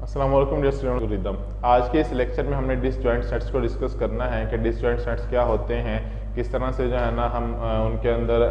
अस्सलाम वालेकुम dear student. आज के इस लेक्चर में हमने डिसजॉइंट सेट्स को डिस्कस करना है कि डिसजॉइंट सेट्स क्या होते हैं, किस तरह से जो है ना हम उनके अंदर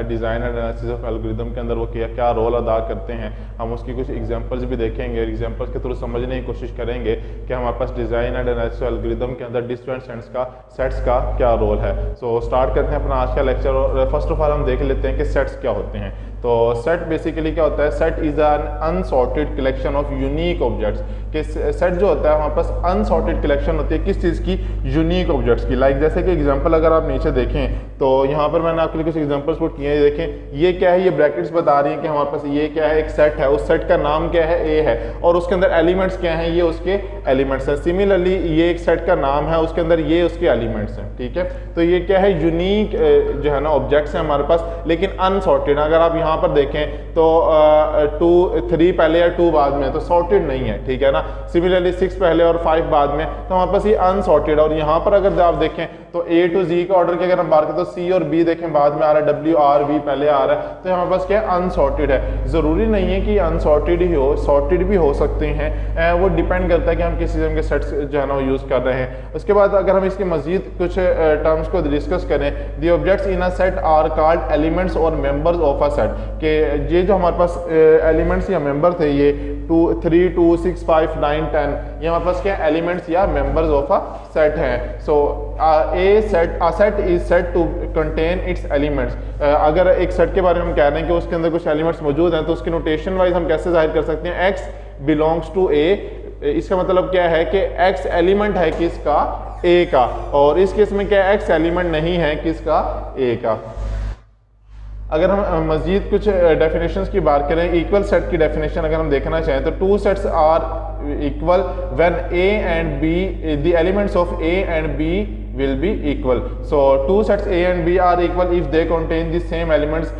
design and analysis of algorithm के अंदर वो क्या रोल अदा करते हैं। हम उसकी कुछ एग्जांपल्स भी देखेंगे, एग्जांपल्स के थ्रू समझने की कोशिश करेंगे कि हमारे पास design and analysis of algorithm के अंदर डिसजॉइंट सेट्स का क्या रोल है। सो स्टार्ट करते हैं अपना आज का लेक्चर। और फर्स्ट ऑफ ऑल हम देख लेते हैं कि सेट्स क्या होते हैं। तो सेट बेसिकली क्या होता है, set is an unsorted collection of unique objects. कि सेट जो होता है हमारे पास अनसॉर्टेड कलेक्शन होती है किस चीज़ की, यूनिक ऑब्जेक्ट्स की। लाइक जैसे कि एग्जांपल अगर आप नीचे देखें तो यहाँ पर मैंने आपके लिए कुछ एग्जांपल्स पुट किए हैं। देखें ये क्या है, ये ब्रैकेट्स बता रही हैं कि हमारे पास ये क्या है, एक सेट है, उस सेट का नाम क्या है, ए है, और उसके अंदर एलिमेंट्स क्या हैं, ये उसके एलिमेंट्स हैं। सिमिलरली ये एक सेट का नाम है, उसके अंदर ये उसके एलिमेंट्स हैं। ठीक है, तो ये क्या है, यूनिक जो है ना ऑब्जेक्ट्स हैं हमारे पास, लेकिन अनसॉर्टेड। अगर आप यहाँ पर देखें तो 3 पहले या 2 बाद में, तो सॉर्टेड नहीं है। ठीक है ना। सिमिलरली 6 पहले और 5 बाद में, तो हमारे पास ये अनसॉर्टेड। और यहाँ पर अगर आप देखें तो A to Z का ऑर्डर की अगर हम बात करें तो C और B देखें बाद में आ रहा है, W R V पहले आ रहा है, तो हमारे पास क्या है, अनसॉर्टेड है। ज़रूरी नहीं है कि अनसॉर्टेड ही हो, सॉर्टेड भी हो सकते हैं। वो डिपेंड करता है कि हम किस किस्म के सेट्स जो है ना वो यूज़ कर रहे हैं। उसके बाद अगर हम इसके मजीद कुछ टर्म्स को डिस्कस करें, the objects in a set are called elements और मेंबर्स ऑफ अ सेट। के ये जो हमारे पास एलिमेंट्स या मेंबर थे, ये 2 3 2 6 5 9 10, ये हमारे पास क्या एलिमेंट्स या मेंबर्स ऑफ अ सेट हैं। सो a set is said to contain its elements। अगर एक सेट के बारे में हम कह रहे हैं कि उसके अंदर कुछ एलिमेंट्स मौजूद हैं, तो उसके नोटेशन वाइज हम कैसे जाहिर कर सकते हैं, x बिलोंग्स टू a। इसका मतलब क्या है कि x एलिमेंट है किसका, a का, और इस केस में क्या x एलिमेंट नहीं है किसका, a का। अगर हम मजीद कुछ डेफिनेशंस की बात करें, इक्वल सेट की डेफिनेशन अगर हम देखना चाहें तो 2 sets are equal when A and B, the elements of A and B will be equal। So 2 sets A and B are equal if they contain the same elements।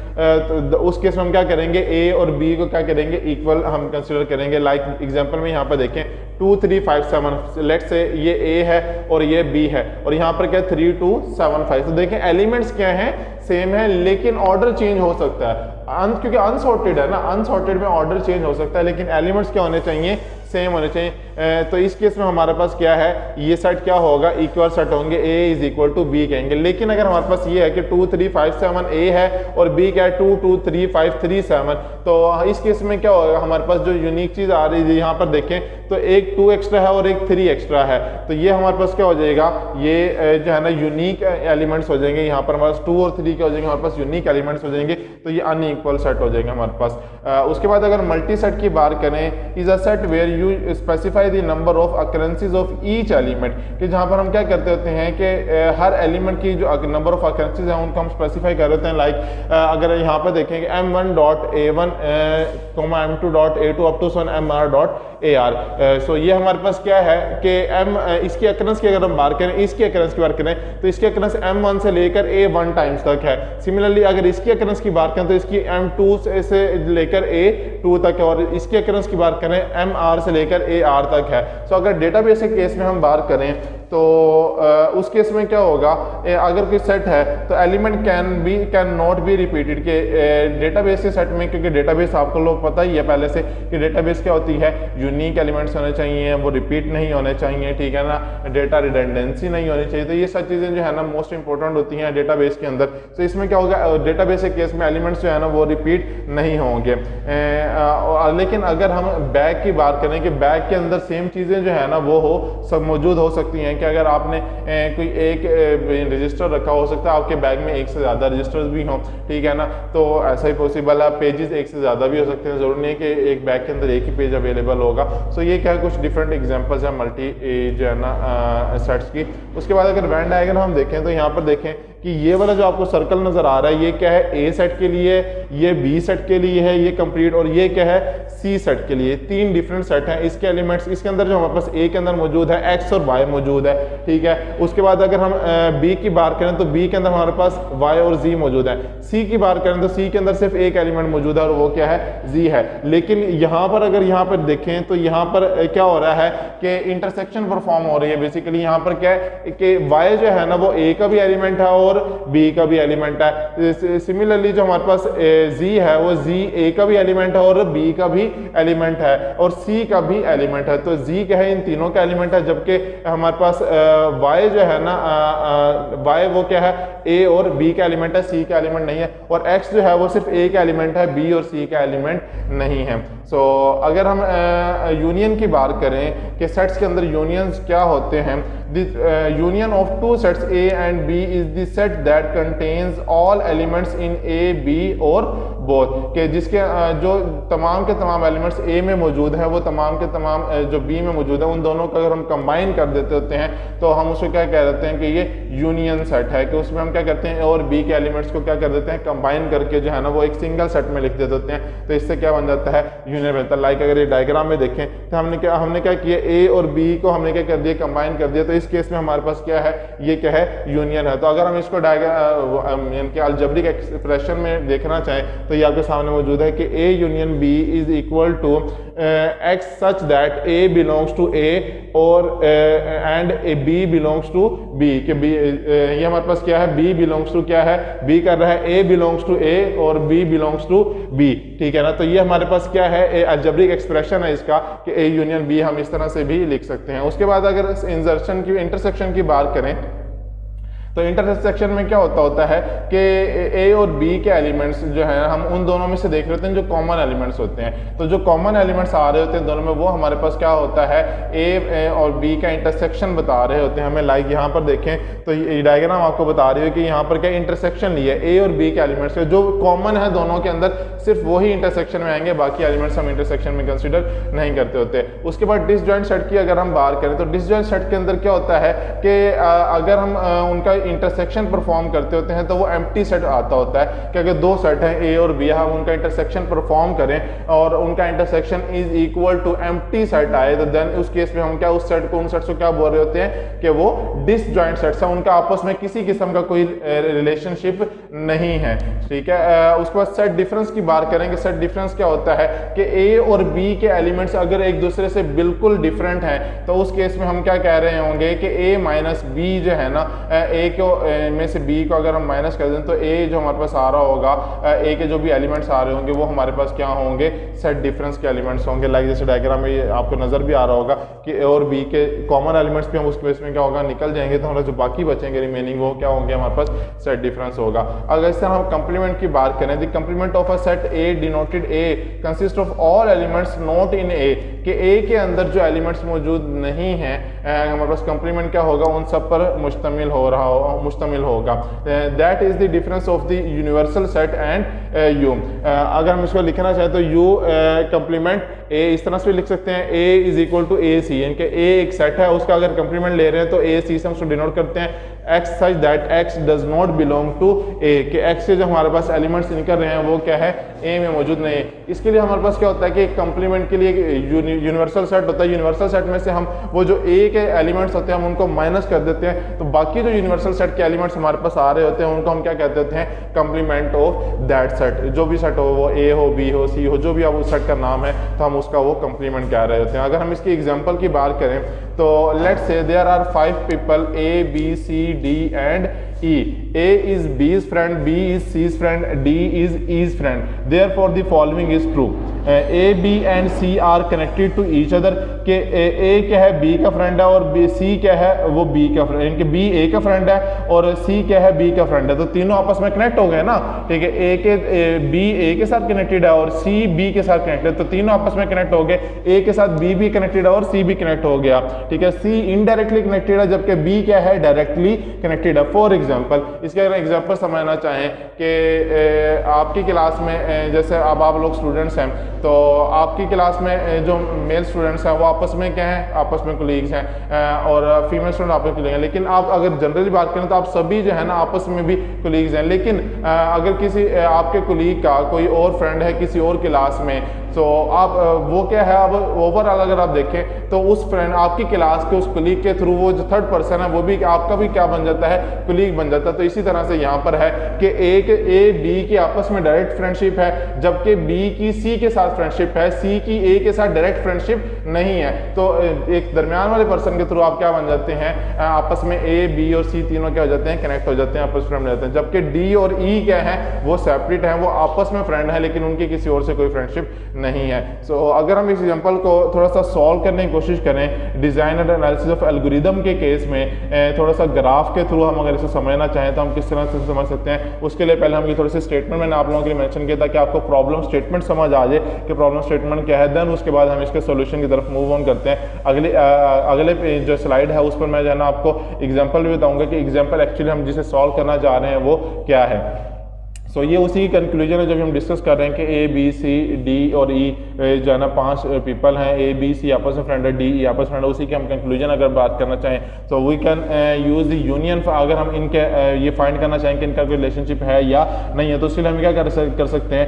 तो उस case में हम क्या करेंगे, A और B को क्या करेंगे, इक्वल हम कंसिडर करेंगे। लाइक एग्जांपल में यहाँ पर देखें 2 3 5 7, लेट्स से ये A है और ये B है, और यहाँ पर क्या 3 2 7 5। तो देखें एलिमेंट्स क्या हैं, सेम है, लेकिन ऑर्डर चेंज हो सकता है। क्योंकि अनसॉर्टेड है ना, अनसॉर्टेड में ऑर्डर चेंज हो सकता है, लेकिन एलिमेंट्स क्या होने चाहिए, सेम होने चाहिए। तो इस केस में हमारे पास क्या है, ये सेट क्या होगा, इक्वल सेट होंगे, A is equal to B कहेंगे। लेकिन अगर हमारे पास ये है कि 2 3 5 7 A है और B क्या है 2 2 3 5 3 7, तो इस केस में क्या होगा, हमारे पास जो यूनिक चीज़ आ रही है यहाँ पर देखें तो एक 2 एक्स्ट्रा है और एक 3 एक्स्ट्रा है, तो ये हमारे पास क्या हो जाएगा, ये जो है ना यूनिक एलिमेंट्स हो जाएंगे। यहाँ पर हमारे पास 2 और 3 क्या हो जाएंगे, हमारे पास यूनिक एलिमेंट्स हो जाएंगे, तो ये अनइक्वल सेट हो जाएंगे हमारे पास। उसके बाद अगर मल्टी सेट की बात करें, is a set where you specify the number of occurrences of each element. कि जहाँ पर हम क्या करते होते हैं कि हर एलिमेंट की जो नंबर ऑफ अकरेंसेस हैं उनको हम स्पेसिफाई कर देते हैं। लाइक अगर यहाँ पर देखें कि m1.a1, m2.a2 up to mr.ar। सो ये हमारे पास क्या है कि इसकी अकरेंस की अगर हम बात करें, इसकी अकरेंस की बात करें तो इसकी अकरेंस m1 से लेकर a1 टाइम्स तक है। सिमिलरली अगर इसकी अकरेंस की बात करें तो इसकी m2 से लेकर a2 तक है, और इसकी अकरेंस की बात करें mr से लेकर ar तक है। सो अगर डेटाबेस के केस में हम बात करें तो उस केस में क्या होगा, अगर कोई सेट है तो element can not be repeated. के डेटाबेस के सेट में, क्योंकि डेटाबेस आपको लोग पता ही है पहले से कि डेटाबेस क्या होती है, यूनिक एलिमेंट्स होने चाहिए, वो रिपीट नहीं होने चाहिए। ठीक है ना, डेटा रिडंडेंसी नहीं होनी चाहिए। तो ये सब चीज़ें जो है ना मोस्ट इंपॉर्टेंट होती हैं डेटाबेस के अंदर। तो इसमें क्या होगा, डेटाबेस के केस में एलिमेंट्स जो है ना वो रिपीट नहीं होंगे। लेकिन अगर हम बैग की बात करें कि बैग के अंदर सेम चीज़ें जो है ना वो सब मौजूद हो सकती हैं। कि अगर आपने कोई एक रजिस्टर रखा, हो सकता है आपके बैग में एक से ज़्यादा रजिस्टर्स भी हों। ठीक है ना, तो ऐसा ही पॉसिबल है। पेजेस एक से ज़्यादा भी हो सकते हैं, ज़रूरी नहीं है कि एक बैग के अंदर एक ही पेज अवेलेबल होगा। सो ये क्या कुछ डिफरेंट एग्जांपल्स हैं मल्टी जो है ना सेट्स की। उसके बाद अगर वेन डायग्राम हम देखें तो यहाँ पर देखें कि ये वाला जो आपको सर्कल नज़र आ रहा है, ये क्या है, A सेट के लिए, ये B सेट के लिए है, ये कंप्लीट, और ये क्या है, C सेट के लिए। 3 डिफरेंट सेट हैं इसके एलिमेंट्स। इसके अंदर जो हमारे पास A के अंदर मौजूद है X और Y मौजूद है। ठीक है, उसके बाद अगर हम B की बात करें तो B के अंदर हमारे पास Y और Z मौजूद है। C की बात करें तो C के अंदर सिर्फ एक एलिमेंट मौजूद है और वो क्या है, Z है। लेकिन यहाँ पर अगर यहाँ पर देखें तो यहाँ पर क्या हो रहा है कि इंटरसेक्शन परफॉर्म हो रही है। बेसिकली यहाँ पर क्या है कि Y जो है ना वो A का भी एलिमेंट है और और बी का भी एलिमेंट है। सिमिलरली जो हमारे पास जी है वो जी ए का भी एलिमेंट है और बी का भी एलिमेंट है और सी का भी एलिमेंट है। तो जी क्या है, इन तीनों का एलिमेंट है, जबकि हमारे पास वाई जो है ना वाई वो क्या है, ए और बी का एलिमेंट है, सी का एलिमेंट नहीं है। और एक्स जो है वो सिर्फ ए का एलिमेंट है, बी और सी का एलिमेंट नहीं है। सो अगर हम यूनियन की बात करें कि सेट्स के अंदर यूनियंस क्या होते हैं, the union of two sets A and B is the set that contains all elements in A B और बोथ, के जिसके जो तमाम के तमाम एलिमेंट्स ए में मौजूद हैं वो तमाम के तमाम जो बी में मौजूद है, उन दोनों का अगर हम कंबाइन कर देते होते हैं तो हम उसको क्या कह देते हैं कि ये यूनियन सेट है, कि उसमें हम क्या करते हैं ए और बी के एलिमेंट्स को क्या कर देते हैं, कंबाइन करके जो है ना वो एक सिंगल सेट में लिख देते होते हैं। तो इससे क्या बन जाता है, यूनियन बनता है। लाइक अगर ये डायग्राम में देखें तो हमने क्या किया, ए और बी को हमने क्या कर दिया, कंबाइन कर दिया। तो इस केस में हमारे पास क्या है, ये क्या है, यूनियन है। तो अगर हम इसको अलजेब्रिक एक्सप्रेशन में देखना चाहें तो ये आपके सामने मौजूद है कि A union B is equal to X such that A belongs to A और and A B belongs to B, कि बी ये हमारे पास क्या है, बी बिलोंग्स टू क्या है, बी कर रहा है ए बिलोंग्स टू ए और बी बिलोंग्स टू बी, ठीक है ना। तो ये हमारे पास क्या है, अलजेब्रिक एक्सप्रेशन है इसका कि ए यूनियन बी हम इस तरह से भी लिख सकते हैं। उसके बाद अगर इंटरसेक्शन की बात करें तो इंटरसेक्शन में क्या होता है कि ए और बी के एलिमेंट्स जो है हम उन दोनों में से देख रहे होते हैं जो कॉमन एलिमेंट्स होते हैं। तो जो कॉमन एलिमेंट्स आ रहे होते हैं दोनों में, वो हमारे पास क्या होता है, ए और बी का इंटरसेक्शन बता रहे होते हैं हमें। लाइक यहाँ पर देखें तो ये डायग्राम आपको बता रही है कि यहाँ पर क्या इंटरसेक्शन लिया है, ए और बी के एलिमेंट्स जो कॉमन है दोनों के अंदर, सिर्फ वही इंटरसेक्शन में आएंगे, बाकी एलिमेंट्स हम इंटरसेक्शन में कंसिडर नहीं करते होते। उसके बाद डिसजॉइंट सेट की अगर हम बात करें तो डिसजॉइंट सेट के अंदर क्या होता है कि अगर हम उनका इंटरसेक्शन परफॉर्म करते होते हैं तो वो एम्प्टी सेट आता होता है कि अगर दो सेट हैं ए और बी, हम उनका इंटरसेक्शन परफॉर्म करें और उनका intersection is equal to empty set आए, तो देन उस केस में हम क्या उस सेट को उन सेट्स को क्या बोल रहे होते हैं कि वो डिसजॉइंट सेट्स हैं, उनका आपस में किसी किस्म का कोई रिलेशनशिप नहीं है, ठीक है। उसके बाद सेट डिफरेंस की बात करेंगे। सेट डिफरेंस क्या होता है कि ए और बी के एलिमेंट्स अगर एक दूसरे से बिल्कुल डिफरेंट हैं तो उस केस में हम क्या कह रहे होंगे कि ए माइनस बी जो है ना, ए को में से बी को अगर हम माइनस कर दें तो ए जो हमारे पास आ रहा होगा, ए के जो भी एलिमेंट्स आ रहे होंगे वो हमारे पास क्या होंगे, सेट डिफरेंस के एलिमेंट्स होंगे। लाइक जैसे डायग्राम में ये आपको नजर भी आ रहा होगा कि ए और बी के कॉमन एलिमेंट्स भी हम उस केस में क्या होगा, निकल जाएंगे, तो हमारे जो बाकी बचेंगे रिमेनिंग वो क्या होंगे, हमारे पास सेट डिफरेंस होगा। अगर इस तरह हम कंप्लीमेंट की बात करें, the complement of a set A denoted A consist of all elements not in A, कि ए के अंदर जो एलिमेंट्स मौजूद नहीं हैं हमारे पास कंप्लीमेंट क्या होगा, उन सब पर मुश्तमिल होगा। That is the difference of the universal set and you. अगर हम इसको लिखना चाहें तो यू कंप्लीमेंट ए इस तरह से लिख सकते हैं, ए इज इक्वल टू ए सी, यानी कि ए एक सेट है उसका अगर कंप्लीमेंट ले रहे हैं तो ए सी से हम उसको डिनोट करते हैं X such that X does not belong to A, कि एक्स से जो हमारे पास एलिमेंट्स निकल रहे हैं वो क्या है, ए में मौजूद नहीं है। इसके लिए हमारे पास क्या होता है कि कंप्लीमेंट के लिए यूनिवर्सल सेट होता है, यूनिवर्सल सेट में से हम वो जो ए के एलिमेंट्स होते हैं हम उनको माइनस कर देते हैं, तो बाकी जो यूनिवर्सल सेट के एलिमेंट्स हमारे पास आ रहे होते हैं उनको हम क्या कहते होते हैं, कंप्लीमेंट ऑफ दैट सेट। जो भी सेट हो, वो ए हो, बी हो, सी हो, जो भी आप उस सेट का नाम है तो हम उसका वो कंप्लीमेंट कह रहे होते हैं। अगर हम इसकी एग्जांपल की बात करें तो let's say there are 5 people A B C D and E. A is B's friend, B is C's friend, D is E's friend. Therefore, the following is true. A, B and C are connected to each other. के A क्या है, B का friend है और C क्या है, वो B का फ्रेंड, यानी कि B A का फ्रेंड है और C क्या है, B का फ्रेंड है, तो तीनों आपस में कनेक्ट हो गए ना, ठीक है। B A के साथ कनेक्टेड है और C B के साथ कनेक्टेड, तो तीनों आपस में कनेक्ट हो गए। A के साथ B भी कनेक्टेड है और C भी कनेक्ट हो गया, ठीक है। C इनडायरेक्टली कनेक्टेड है जबकि B क्या है, डायरेक्टली कनेक्टेड है। फॉर एग्जाम्पल, इसके अगर एग्जाम्पल समझना चाहें कि आपकी क्लास में जैसे अब आप लोग स्टूडेंट्स हैं तो आपकी क्लास में जो मेल स्टूडेंट्स हैं वो आपस में क्या हैं, आपस में कोलीग्स हैं और फीमेल स्टूडेंट आपस में कोलीग हैं। लेकिन आप अगर जनरली बात करें तो आप सभी जो है ना आपस में भी कोलीग्स हैं। लेकिन अगर किसी आपके कोलीग का कोई और फ्रेंड है किसी और क्लास में सो आप वो क्या है, अब ओवरऑल अगर आप देखें तो उस फ्रेंड आपकी क्लास के उस कुलीग के थ्रू वो जो थर्ड पर्सन है वो भी आपका भी क्या बन जाता है, कुलीग बन जाता है। तो इसी तरह से यहाँ पर है कि एक ए बी की आपस में डायरेक्ट फ्रेंडशिप है, जबकि बी की सी के साथ फ्रेंडशिप है, सी की ए के साथ डायरेक्ट फ्रेंडशिप नहीं है। तो एक दरमियान वाले पर्सन के थ्रू आप क्या बन जाते हैं, आपस में ए बी और सी तीनों क्या हो जाते हैं, कनेक्ट हो जाते हैं, आपस में फ्रेंड हो जाते हैं। जबकि डी और ई क्या है, वो सेपरेट है, वो आपस में फ्रेंड है लेकिन उनकी किसी और से कोई फ्रेंडशिप नहीं है। सो अगर हम इस एग्जांपल को थोड़ा सा सॉल्व करने की कोशिश करें design and analysis of algorithm के केस में, थोड़ा सा ग्राफ के थ्रू हम अगर इसे समझना चाहें तो हम किस तरह से समझ सकते हैं। उसके लिए पहले हम ये थोड़ी सी स्टेटमेंट मैंने आप लोगों के लिए मेंशन किया था कि आपको प्रॉब्लम स्टेटमेंट समझ आ जाए कि प्रॉब्लम स्टेटमेंट क्या है, देन उसके बाद हम इसके सॉल्यूशन की तरफ मूव ऑन करते हैं। अगले जो स्लाइड है उस पर मैं जो है ना आपको एग्जांपल भी बताऊंगा कि एग्जांपल एक्चुअली हम जिसे सॉल्व करना चाह रहे हैं वो क्या है। सो ये उसी की कंक्लूजन है जब हम डिस्कस कर रहे हैं कि ए बी सी डी और ई जो है ना 5 पीपल हैं, ए बी सी आपस में फ्रेंड है, डी ई आपस में फ्रेंड है, उसी की हम कंक्लूजन अगर बात करना चाहें तो we can use the union. अगर हम इनके ये फाइंड करना चाहें कि इनका कोई रिलेशनशिप है या नहीं है तो उसके लिए हम क्या कर सकते हैं,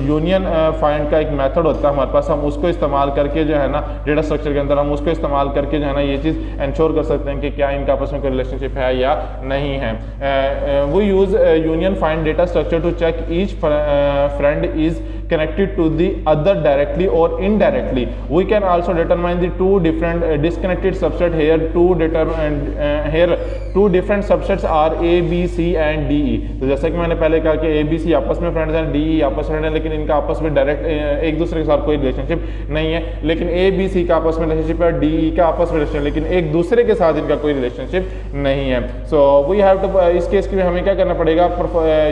यूनियन फाइंड का एक मेथड होता है हमारे पास, हम उसको इस्तेमाल करके जो है ना डेटा स्ट्रक्चर के अंदर हम उसको इस्तेमाल करके जो है ना ये चीज़ इंश्योर कर सकते हैं कि क्या इनका आपस में कोई रिलेशनशिप है या नहीं है। वो use union find data structure to check each friend is connected to the other directly or indirectly. We can also determine the two different disconnected subset here. Here two different subsets are A, B, C and D, E. तो जैसा कि मैंने पहले कहा कि A, B, C आपस में friends हैं, D, E आपस में फ्रेंड हैं, लेकिन इनका आपस में डायरेक्ट एक दूसरे के साथ कोई रिलेशनशिप नहीं है। लेकिन A, B, C का आपस में रिलेशनशिप है, D, E का आपस में रिलेशनशिप, लेकिन एक दूसरे के साथ इनका कोई रिलेशनशिप नहीं है। सो वी हैव टू, इस केस के लिए हमें क्या करना पड़ेगा,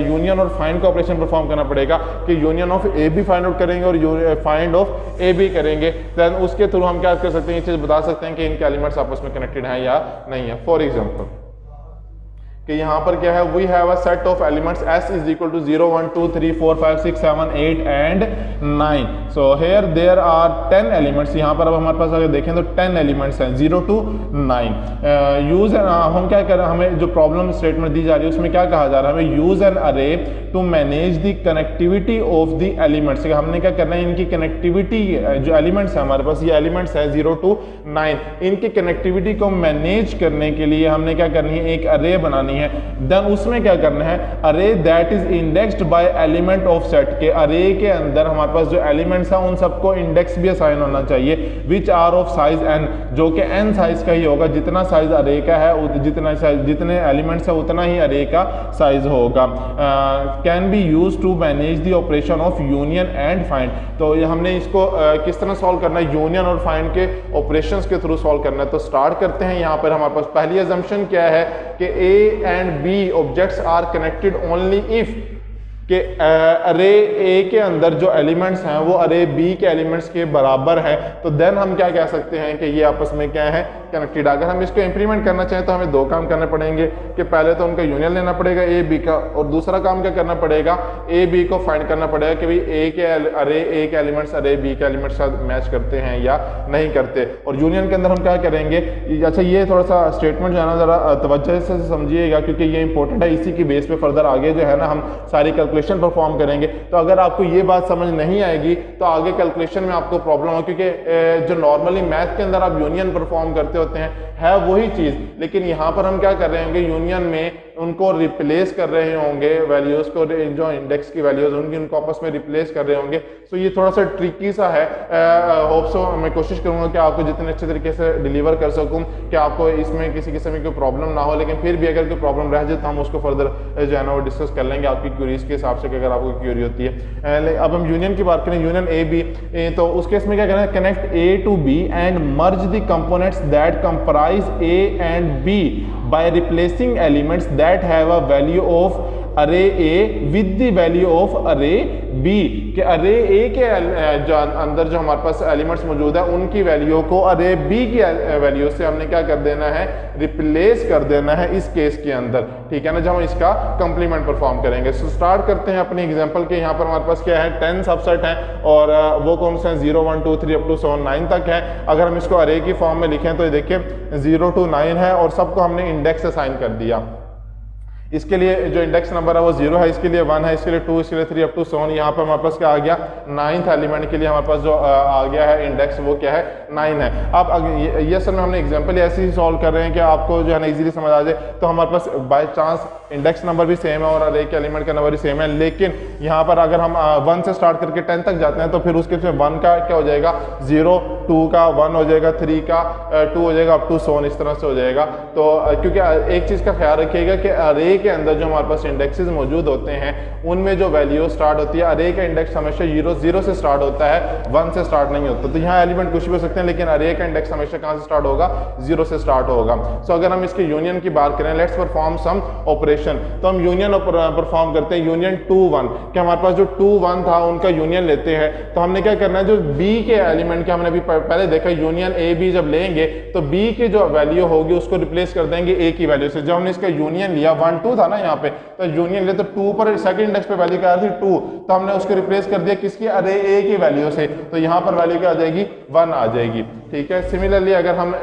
यूनियन और फाइंड का ऑपरेशन परफॉर्म करना पड़ेगा कि union of A B find out करेंगे और फाइंड ऑफ ए बी करेंगे। देन उसके थ्रू हम क्या कर सकते हैं, ये चीज बता सकते हैं कि इनके एलिमेंट्स आपस में कनेक्टेड हैं या नहीं है। फॉर एग्जांपल कि यहाँ पर क्या है, we have a set of elements S is equal to 0 1 2 3 4 5 6 7 8 and 9। So here there are 10 elements. यहाँ पर अब हमारे पास अगर देखें तो 10 एलिमेंट्स हैं 0 to 9। यूज हम क्या कर रहे हैं, हमें जो प्रॉब्लम स्टेटमेंट दी जा रही है उसमें क्या कहा जा रहा है, हमें use an array to manage the connectivity of the elements. हमने क्या करना है, इनकी कनेक्टिविटी जो एलिमेंट्स है हमारे पास, ये एलिमेंट्स है 0 to 9, इनकी कनेक्टिविटी को मैनेज करने के लिए हमने क्या करनी है, एक अरे बनानी है। देन उसमें क्या करना है, array that is indexed by element of set के अरे के अंदर हमारे पास जो एलिमेंट्स हैं उन सबको इंडेक्स भी असाइन होना चाहिए, which are of size n, जो कि n साइज का ही होगा। जितना साइज अरे का है जितने एलिमेंट्स है उतना ही अरे का साइज होगा। Can be use to manage the operation of union and find. तो ये हमने इसको किस तरह सॉल्व करना है, यूनियन और फाइंड के ऑपरेशंस के थ्रू सॉल्व करना है। तो स्टार्ट करते हैं। यहाँ पर हमारे पास पहली अजम्पशन क्या है कि A and B objects are connected only if कि अरे ए के अंदर जो एलिमेंट्स हैं वो अरे बी के एलिमेंट्स के बराबर है, तो देन हम क्या कह सकते हैं कि ये आपस में क्या है, कनेक्टेड। अगर हम इसको इंप्लीमेंट करना चाहें तो हमें दो काम करने पड़ेंगे कि पहले तो उनका यूनियन लेना पड़ेगा ए बी का, और दूसरा काम क्या करना पड़ेगा, ए बी को फाइंड करना पड़ेगा कि भाई ए के एलिमेंट्स अरे बी के एलिमेंट्स साथ मैच करते हैं या नहीं करते। और यूनियन के अंदर हम क्या करेंगे, अच्छा ये थोड़ा सा स्टेटमेंट जो है ना जरा तवज्जो से समझिएगा क्योंकि ये इंपॉर्टेंट है, इसी की बेस पे फर्दर आगे जो है ना हम सारी कैलकुलेशन परफॉर्म करेंगे। तो अगर आपको ये बात समझ नहीं आएगी तो आगे कैलकुलेशन में आपको प्रॉब्लम हो, क्योंकि जो नॉर्मली मैथ के अंदर आप यूनियन परफॉर्म करते होते हैं है वही चीज, लेकिन यहाँ पर हम क्या कर रहे होंगे, यूनियन में उनको रिप्लेस कर रहे होंगे वैल्यूज को, जो इंडेक्स की वैल्यूज होंगी उनको आपस में रिप्लेस कर रहे होंगे। सो ये थोड़ा सा ट्रिकी सा है। होप सो मैं कोशिश करूंगा कि आपको जितने अच्छे तरीके से डिलीवर कर सकूं कि आपको इसमें किसी किस्म की कोई प्रॉब्लम ना हो, लेकिन फिर भी अगर कोई प्रॉब्लम रह जाए तो हम उसको फर्दर जो है ना वो डिस्कस कर लेंगे आपकी क्यूरीज के हिसाब से, अगर आपको क्यूरी होती है। अब हम यूनियन की बात करें, यूनियन ए बी, तो उस केस में क्या करना है, connect A to B and merge the components that comprise A and B by replacing elements that have a value of array A with the value of array B, कि array A के जो अंदर जो हमारे पास elements मौजूद है उनकी value को array B की वैल्यू से हमने क्या कर देना है, रिप्लेस कर देना है इस केस के अंदर, ठीक है ना, जब हम इसका कंप्लीमेंट परफॉर्म करेंगे। सो स्टार्ट करते हैं अपने एग्जांपल के। यहाँ पर हमारे पास क्या है, 10 सबसेट हैं और वो कौन से हैं, 0 1 2 3 अप टू 7 9 तक है। अगर हम इसको अरे की फॉर्म में लिखें तो ये देखिए 0 to 9 है और सबको हमने इंडेक्स असाइन कर दिया। इसके लिए जो इंडेक्स नंबर है वो 0 है, इसके लिए 1 है, इसके लिए 2, इसके लिए 3 अप टू 7। यहाँ पर हमारे पास क्या आ गया, 9th एलिमेंट के लिए हमारे पास जो आ गया है इंडेक्स वो क्या है 9 है। अब ये असल में हमने एग्जांपल ऐसे ही सॉल्व कर रहे हैं कि आपको जो है ना इजीली समझ आ जाए। तो हमारे पास बाय चांस इंडेक्स नंबर भी सेम है और अरे के एलिमेंट का नंबर भी सेम है, लेकिन यहाँ पर अगर हम 1 से स्टार्ट करके 10 तक जाते हैं तो फिर उसके 1 का क्या हो जाएगा 0, 2 का 1 हो जाएगा, 3 का 2 हो जाएगा, अप टू 7 इस तरह से हो जाएगा। तो क्योंकि एक चीज़ का ख्याल रखिएगा कि अरे के अंदर जो हमारे पास इंडेक्सेस मौजूद होते हैं उनमें जो वैल्यू स्टार्ट होती है, अरे का इंडेक्स हमेशा 0 से स्टार्ट होता है, 1 से स्टार्ट नहीं होता। तो यहाँ एलिमेंट कुछ भी हो सकते हैं, लेकिन अरे का इंडेक्स हमेशा कहाँ से स्टार्ट होगा, 0 से स्टार्ट होगा। सो अगर हम इसके यूनियन की बात करें, लेट्स परफॉर्म सम ऑपरेशन, तो हम यूनियन परफॉर्म करते हैं। यूनियन 2 1 कि हमारे पास जो 2 1 था उनका यूनियन लेते हैं। तो हमने क्या करना है, जो बी के एलिमेंट के हमने अभी पहले देखा, यूनियन ए बी जब लेंगे तो बी की जो वैल्यू होगी उसको रिप्लेस कर देंगे ए की वैल्यू से। जब हमने इसका यूनियन लिया 1 2 था ना यहाँ पे, तो यूनियन ले तो 2 पर सेकंड इंडेक्स पे वैल्यू क्या थी 2, तो हमने उसको रिप्लेस कर दिया किसकी, अरे ए की वैल्यू से। तो यहाँ पर वैल्यू क्या आ जाएगी 1 आ जाएगी। ठीक है, सिमिलरली अगर हम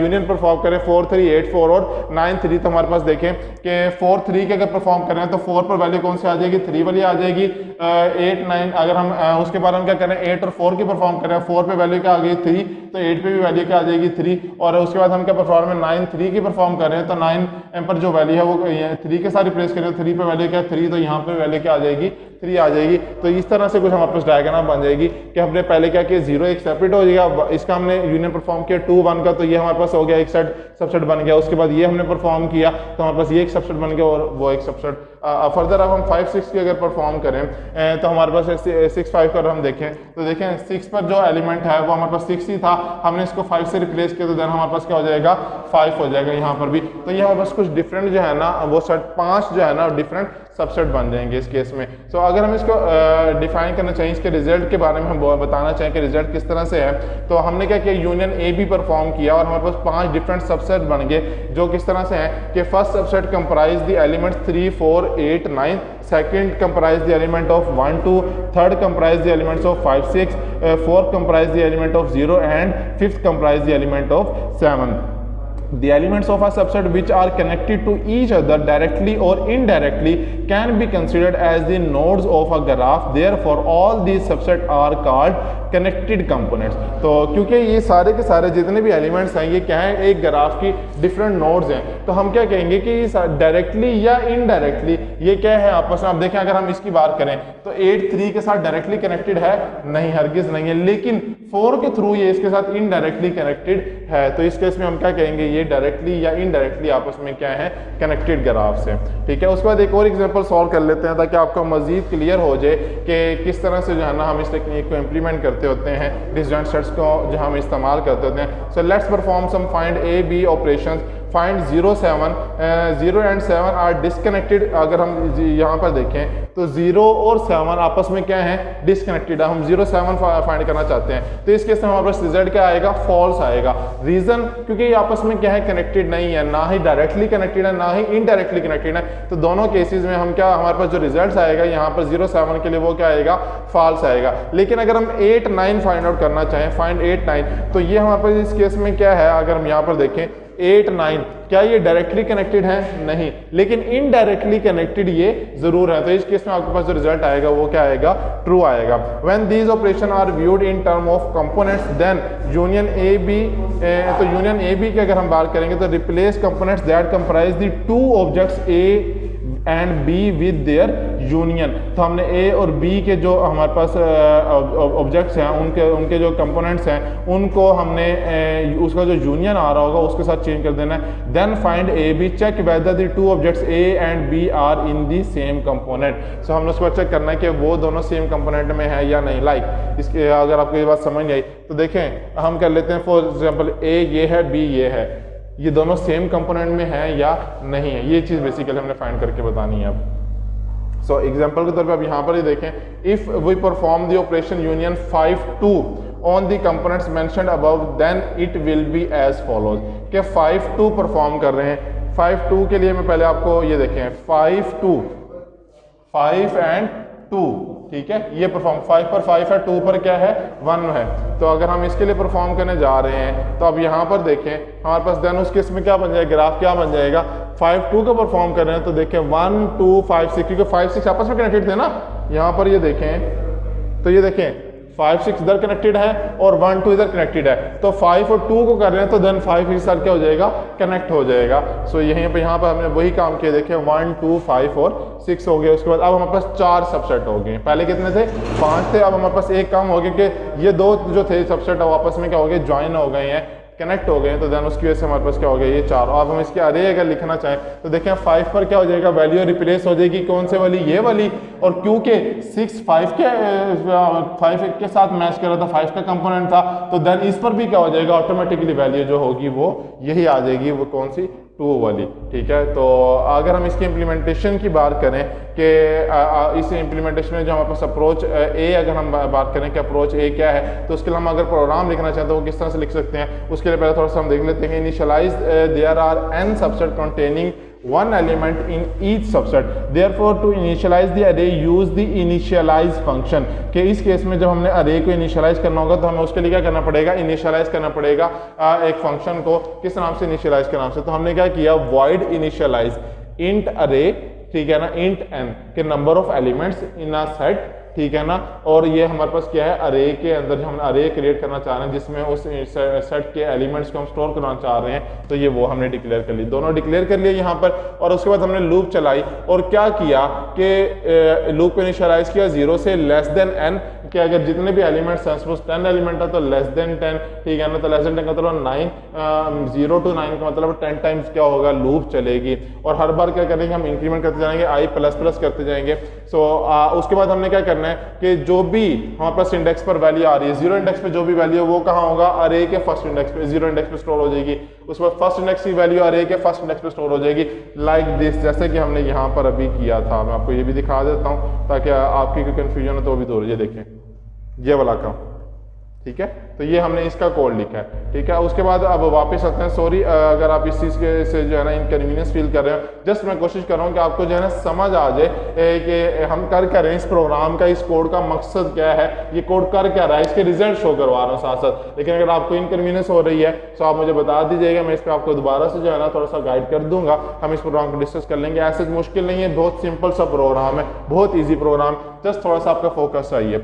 यूनियन परफॉर्म करें 4 3 8 4 और 9 3, तो हमारे पास देखें कि 4 3 के अगर परफॉर्म कर रहे हैं तो 4 पर वैल्यू कौन सी आ जाएगी, 3 वाली आ जाएगी। 8 9 अगर हम उसके बाद हम क्या करें 8 और 4 की परफॉर्म करें, 4 पे वैल्यू क्या आ गई 3, तो 8 पे भी वैल्यू क्या आ जाएगी 3। और उसके बाद हम क्या परफॉर्म है 9 3 की परफॉर्म कर रहे हैं, तो 9 पर जो वैल्यू है वो 3 के साथ रिप्लेस करें, 3 पे वैल्यू क्या 3, तो यहाँ पे वैल्यू क्या आ जाएगी 3 आ जाएगी। तो इस तरह से कुछ हमारे पास डायग्राम बन जाएगी कि हमने पहले क्या किया 0 एक सेपरेट हो जाएगा, इसका हमने यूनियन परफॉर्म किया 2 1 का, तो ये हमारे पास हो गया एक सबसेट बन गया। उसके बाद ये हमने परफॉर्म किया तो हमारे पास ये एक सबसेट बन गया और वो एक सबसेट। फर्दर अब हम 5 6 की अगर परफॉर्म करें तो हमारे पास 6 5 पर हम देखें तो देखें 6 पर जो एलिमेंट है वो हमारे पास 6 ही था, हमने इसको 5 से रिप्लेस किया तो देन हमारे पास क्या हो जाएगा 5 हो जाएगा यहाँ पर भी। तो ये हमारे पास कुछ डिफरेंट जो है ना वो सेट 5 जो है ना डिफरेंट सबसेट बन जाएंगे इस केस में। सो अगर हम इसको डिफाइन करना चाहें, इसके रिजल्ट के बारे में हम बताना चाहें कि रिजल्ट किस तरह से है, तो हमने क्या किया यूनियन ए बी परफॉर्म किया और हमारे पास 5 डिफरेंट सबसेट बन गए जो किस तरह से हैं कि first subset comprise the elements 3 4 8 9, second comprise the element of 1 2, third comprise the elements of 5 6, fourth comprise the element of 0 and fifth comprise the element of 7। The elements of a subset which are connected to each other directly or indirectly can be considered as the nodes of a graph. Therefore, all these subsets are called connected components. तो क्योंकि ये सारे के सारे जितने भी elements हैं ये क्या है, एक ग्राफ की डिफरेंट नोड्स हैं, तो हम क्या कहेंगे कि डायरेक्टली या इनडायरेक्टली ये क्या है आपस में। आप देखें अगर हम इसकी बात करें तो 8 3 के साथ डायरेक्टली कनेक्टेड है नहीं, हरगिज नहीं है, लेकिन 4 के थ्रू ये इसके साथ इनडायरेक्टली कनेक्टेड है। तो इस केस में हम क्या कहेंगे, ये डायरेक्टली या इनडायरेक्टली आपस में क्या है, कनेक्टेड ग्राफ से। ठीक है, उसके बाद एक और एग्जांपल सॉल्व कर लेते हैं ताकि आपको मजीद क्लियर हो जाए कि किस तरह से जो है ना हम इस टेक्निक को इंप्लीमेंट करते होते हैं, डिसजॉइंट सेट्स को जो हम इस्तेमाल करते होते हैं। So let's perform some find A B operations. Find 0 7 0 and 7 are disconnected. अगर हम यहाँ पर देखें तो 0 और 7 आपस में क्या है, डिसकनेक्टेड है। हम 0 7 फाइंड करना चाहते हैं, तो इस केस में हमारे पास रिजल्ट क्या आएगा, फॉल्स आएगा। रीजन क्योंकि ये आपस में क्या है, कनेक्टेड नहीं है, ना ही डायरेक्टली कनेक्टेड है ना ही इनडायरेक्टली कनेक्टेड है। तो दोनों केसेस में हम क्या, हमारे पास जो रिजल्ट आएगा यहाँ पर 0 7 के लिए वो क्या आएगा, फॉल्स आएगा। लेकिन अगर हम 8 9 फाइंड आउट करना चाहें, फाइंड 8 9, तो ये हमारे पास इस केस में क्या है, अगर हम यहाँ पर देखें 8 9 क्या ये डायरेक्टली कनेक्टेड है, नहीं, लेकिन इनडायरेक्टली कनेक्टेड ये जरूर है। तो इस केस में आपके पास जो रिजल्ट आएगा वो क्या आएगा, ट्रू आएगा। When these operation are viewed in term of components then union A B, तो यूनियन ए बी की अगर हम बात करेंगे तो replace components that comprise the two objects A and B with their union. तो हमने ए और बी के जो हमारे पास ऑब्जेक्ट्स हैं उनके जो कंपोनेंट्स हैं उनको हमने उसका जो यूनियन आ रहा होगा उसके साथ चेंज कर देना है। Then find A B, check whether the two objects A and B are in the same component. So हमने उसको चेक करना है कि वो दोनों सेम कंपोनेंट में है या नहीं। लाइक इसके अगर आपको ये बात समझ आई तो देखें हम कर लेते हैं, फॉर एग्जाम्पल ए ये है बी ये है, ये दोनों सेम कंपोनेंट में है या नहीं है, ये चीज़ बेसिकली हमने फाइंड करके बतानी है अब। सो एग्जांपल के तौर पे अब यहाँ पर ही देखें, if we perform the operation union 5 2 on the components mentioned above then it will be as follows. कि 5 2 परफॉर्म कर रहे हैं, 5 2 के लिए मैं पहले आपको ये देखें 5 2 5 एंड 2, ठीक है, ये परफॉर्म 5 पर 5 है, 2 पर क्या है 1 है। तो अगर हम इसके लिए परफॉर्म करने जा रहे हैं तो अब यहाँ पर देखें हमारे पास देन उस केस में क्या बन जाएगा, ग्राफ क्या बन जाएगा, 5 2 का परफॉर्म कर रहे हैं तो देखें 1 2 5 6, क्योंकि 5 6 आपस में कनेक्टेड थे ना, यहाँ पर ये देखें तो ये देखें 5 6 इधर कनेक्टेड है और 1 2 इधर कनेक्टेड है, तो 5 और 2 को कर रहे हैं तो देन 5 के साथ क्या हो जाएगा, कनेक्ट हो जाएगा। सो यहीं पे यहाँ पर हमने वही काम किया, देखें 1 2 5 और 6 हो गए। उसके बाद अब हमारे पास 4 सबसेट हो गए, पहले कितने थे 5 थे, अब हमारे पास एक काम हो गया कि ये 2 जो थे सबसेट आपस में क्या हो गए, ज्वाइन हो गए हैं, कनेक्ट हो गए हैं, तो देन उसकी वजह से हमारे पास क्या हो गया, ये 4। अब हम इसके अरे अगर लिखना चाहें तो देखें 5 पर क्या हो जाएगा, वैल्यू रिप्लेस हो जाएगी कौन से वाली, ये वाली, और क्योंकि 6 5 के साथ मैच कर रहा था, 5 का कंपोनेंट था, तो देन इस पर भी क्या हो जाएगा, ऑटोमेटिकली वैल्यू जो होगी वो यही आ जाएगी, वो कौन सी, 2 वाली। ठीक है, तो अगर हम इसकी इम्प्लीमेंटेशन की बात करें कि इस इम्प्लीमेंटेशन में जो हमारे पास अप्रोच ए, अगर हम बात करें कि अप्रोच ए क्या है, तो उसके लिए हम अगर प्रोग्राम लिखना चाहें तो वो किस तरह से लिख सकते हैं, उसके लिए पहले थोड़ा सा हम देख लेते हैं। Initialize there are n subset containing one element in each subset, therefore to initialize the array use the initialize function। कि इस केस में जब हमने array को इनिशियलाइज करना होगा तो हमें उसके लिए क्या करना पड़ेगा, इनिशियलाइज करना पड़ेगा एक फंक्शन को, किस नाम से, इनिशियलाइज के नाम से। तो हमने क्या किया, void initialize int array, ठीक है ना, int n के number of elements in a set, ठीक है ना, और ये हमारे पास क्या है, अरे के अंदर जो हम अरे क्रिएट करना चाह रहे हैं जिसमें उस सेट के एलिमेंट्स को हम स्टोर करना चाह रहे हैं, तो ये वो हमने डिक्लेयर कर ली, दोनों डिक्लेयर कर लिए यहाँ पर। और उसके बाद हमने लूप चलाई और क्या किया कि लूप को इनिशियलाइज किया 0 से लेस देन n, कि अगर जितने भी एलिमेंट्स हैं, सपोज 10 एलिमेंट है तो लेस देन 10, ठीक है ना, तो लेस देन 10 का मतलब 9, 0 to 9 का मतलब 10 टाइम्स क्या होगा, लूप चलेगी, और हर बार क्या करेंगे, हम इंक्रीमेंट करते जाएंगे, i प्लस प्लस करते जाएंगे। सो उसके बाद हमने क्या करना है कि जो भी हमारे पास इंडेक्स पर वैल्यू आ रही है, 0 इंडेक्स पे जो भी वैल्यू है वो कहाँ होगा, अरे के फर्स्ट इंडेक्स पे, 0 इंडेक्स पे स्टोर हो जाएगी, उस पर फर्स्ट इंडेक्स की वैल्यू अरे के फर्स्ट इंडेक्स पे स्टोर हो जाएगी, लाइक दिस, जैसे कि हमने यहाँ पर अभी किया था। मैं आपको ये भी दिखा देता हूँ ताकि आपकी कोई कंफ्यूजन हो तो वो भी दूर हो जाए। देखें ये वाला काम, ठीक है, तो ये हमने इसका कोड लिखा है, ठीक है। उसके बाद अब वापस आते हैं, सॉरी अगर आप इस चीज़ के से जो है ना इनकन्वीनियंस फील कर रहे हो, जस्ट मैं कोशिश कर रहा हूँ कि आपको जो है ना समझ आ जाए कि हम कर क्या रहे हैं, इस प्रोग्राम का, इस कोड का मकसद क्या है, ये कोड कर क्या रहा है, इसके रिजल्ट शो करवा रहा हूँ साथ साथ। लेकिन अगर आपको इनकन्वीनियंस हो रही है तो आप मुझे बता दीजिएगा, मैं इस पर आपको दोबारा से जो है ना थोड़ा सा गाइड कर दूंगा, हम इस प्रोग्राम को डिस्कस कर लेंगे। ऐसे मुश्किल नहीं है, बहुत सिंपल सा प्रोग्राम है, बहुत ईजी प्रोग्राम, जस्ट थोड़ा सा आपका फोकस चाहिए।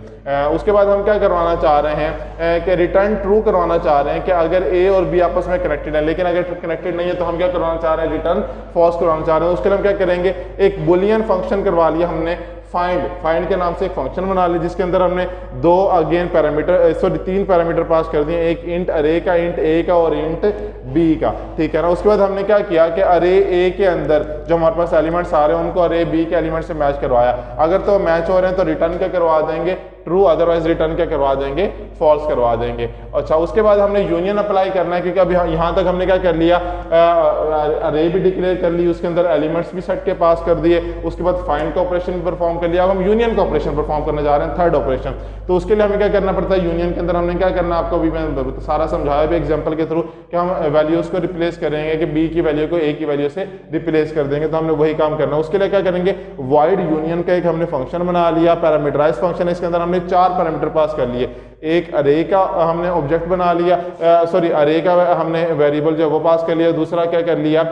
उसके बाद हम क्या करवाना चाह रहे हैं कि रिटर्न ट्रू करवाना चाह रहे हैं कि अगर ए और बी आपस में कनेक्टेड है, लेकिन अगर कनेक्टेड नहीं है तो हम क्या करवाना चाह रहे हैं, रिटर्न फॉल्स करवाना चाह रहे हैं। उसके लिए हम क्या करेंगे, एक बुलियन फंक्शन करवा लिया हमने, फाइंड के नाम से एक फंक्शन बना लिया जिसके अंदर हमने दो again parameter, sorry 3 parameter pass कर दिए, एक इंट अरे का, इंट ए का और इंट बी का, ठीक है ना। उसके बाद हमने क्या किया कि अरे ए के अंदर जो हमारे पास एलिमेंट्स आ रहे हैं उनको अरे बी के एलिमेंट से मैच करवाया, अगर तो मैच हो रहे हैं तो रिटर्न क्या करवा देंगे, ट्रू, अदरवाइज रिटर्न क्या करवा देंगे, फॉल्स करवा देंगे। अच्छा, उसके बाद हमने यूनियन अप्लाई करना है, क्योंकि अभी यहाँ तक हमने क्या कर लिया, अरे भी डिक्लेयर कर ली, उसके अंदर एलिमेंट्स भी सेट के पास कर दिए, उसके बाद फाइंड का ऑपरेशन भी परफॉर्म कर लिया। अब हम यूनियन का ऑपरेशन परफॉर्म करने जा रहे हैं, थर्ड ऑपरेशन। तो उसके लिए हमें क्या करना पड़ता है, यूनियन के अंदर हमने क्या करना, आपको अभी मैं सारा समझाया भी एग्जाम्पल के थ्रू, कि हम वैल्यूज को रिप्लेस करेंगे कि बी की वैल्यू को ए की वैल्यू से रिप्लेस कर देंगे, तो हमने वही काम करना है। उसके लिए क्या करेंगे, वॉइड यूनियन का एक हमने फंक्शन बना लिया, पैरामीटराइज फंक्शन है, इसके अंदर हमने 4 पैरामीटर पास कर लिए, एक अरे का हमने ऑब्जेक्ट बना लिया, सॉरी अरे का हमने वेरिएबल जो वो पास कर लिया, दूसरा क्या कर लिया,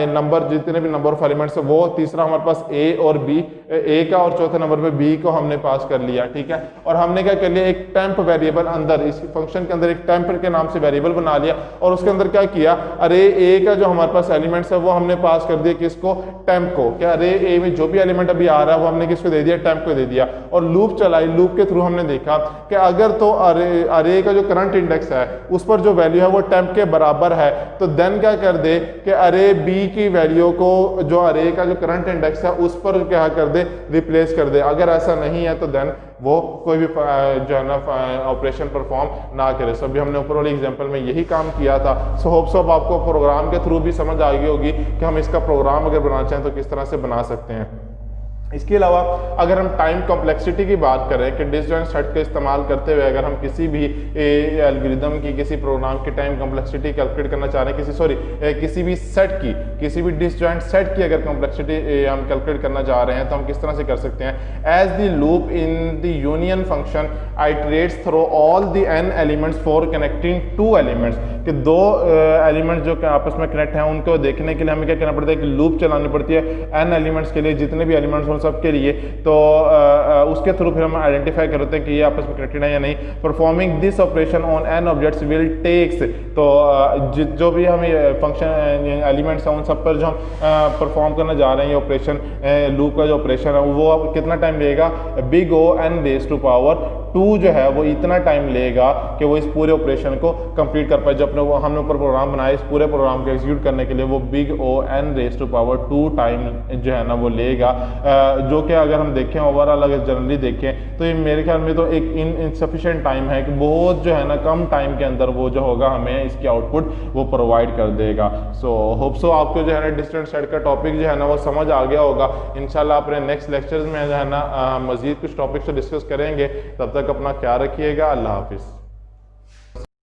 नंबर, जितने भी नंबर ऑफ एलिमेंट्स है वो, तीसरा हमारे पास ए और बी, ए का, और चौथे नंबर पे बी को हमने पास कर लिया, ठीक है। और हमने क्या कर लिया, एक टेम्प वेरिएबल अंदर इस फंक्शन के अंदर एक टेम्प के नाम से वेरिएबल बना लिया, और उसके अंदर क्या किया, अरे ए का जो हमारे पास एलिमेंट्स है वो हमने पास कर दिया किसको, टेम्प को। क्या अरे ए में जो भी एलिमेंट अभी आ रहा है वो हमने किसको दे दिया, टेम्प को दे दिया। और लूप चलाई, लूप के थ्रू हमने देखा कि अगर तो अरे का जो करंट इंडेक्स है उस पर जो वैल्यू है वो टेम्प के बराबर है, तो देन क्या कर दे कि अरे बी की वैल्यू को जो अरे का जो करंट इंडेक्स है उस पर क्या कर दे, रिप्लेस कर दे। अगर ऐसा नहीं है तो देन वो कोई भी जो है ना ऑपरेशन परफॉर्म ना करे। सो अभी हमने ऊपर वाली एग्जांपल में यही काम किया था। सो होप सो आपको प्रोग्राम के थ्रू भी समझ आ गई होगी कि हम इसका प्रोग्राम अगर बनाना चाहें तो किस तरह से बना सकते हैं। इसके अलावा अगर हम टाइम कॉम्प्लेक्सिटी की बात करें कि डिसजॉइंट सेट का इस्तेमाल करते हुए अगर हम किसी भी एल्गोरिदम की किसी प्रोग्राम की टाइम कॉम्प्लेक्सिटी कैलकुलेट करना चाह रहे हैं किसी भी सेट की किसी भी डिसजॉइंट सेट की अगर कॉम्प्लेक्सिटी हम कैलकुलेट करना चाह रहे हैं तो हम किस तरह से कर सकते हैं। As the loop in the union function iterates through all the n elements for connecting two elements, कि दो एलिमेंट्स जो आपस में कनेक्ट हैं उनको देखने के लिए हमें क्या करना पड़ता है कि लूप चलानी पड़ती है n एलिमेंट्स के लिए, जितने भी एलिमेंट्स हों सब के लिए। तो उसके थ्रू फिर हम आइडेंटिफाई करते हैं कि ये आपस में कनेक्टेड है या नहीं। Performing this operation on n objects will takes, तो जो भी हम फंक्शन एलिमेंट्स हैं उन सब पर जो हम परफॉर्म करने जा रहे हैं ये ऑपरेशन लूप का जो ऑपरेशन है वो अब कितना टाइम लेगा, big O n raise to power 2 जो है वो इतना टाइम लेगा कि वो इस पूरे ऑपरेशन को कंप्लीट कर पाए। जो अपने हमने ऊपर प्रोग्राम बनाया इस पूरे प्रोग्राम को एग्जीक्यूट करने के लिए वो big O n raise to power 2 time जो है ना वो लेगा, जो कि अगर हम देखें ओवरऑल अगर जनरली देखें तो ये मेरे ख्याल में तो एक इनसफिशिएंट टाइम है कि बहुत जो है ना कम टाइम के अंदर वो जो होगा हमें इसकी आउटपुट वो प्रोवाइड कर देगा। सो होप सो आपको जो है ना डिस्टेंस सेट का टॉपिक जो है ना वो समझ आ गया होगा। इंशाल्लाह अपने नेक्स्ट लेक्चर्स में जो है ना मजीद कुछ टॉपिक्स डिस्कस करेंगे। तब तक अपना ख्याल रखिएगा। अल्लाह हाफिज़।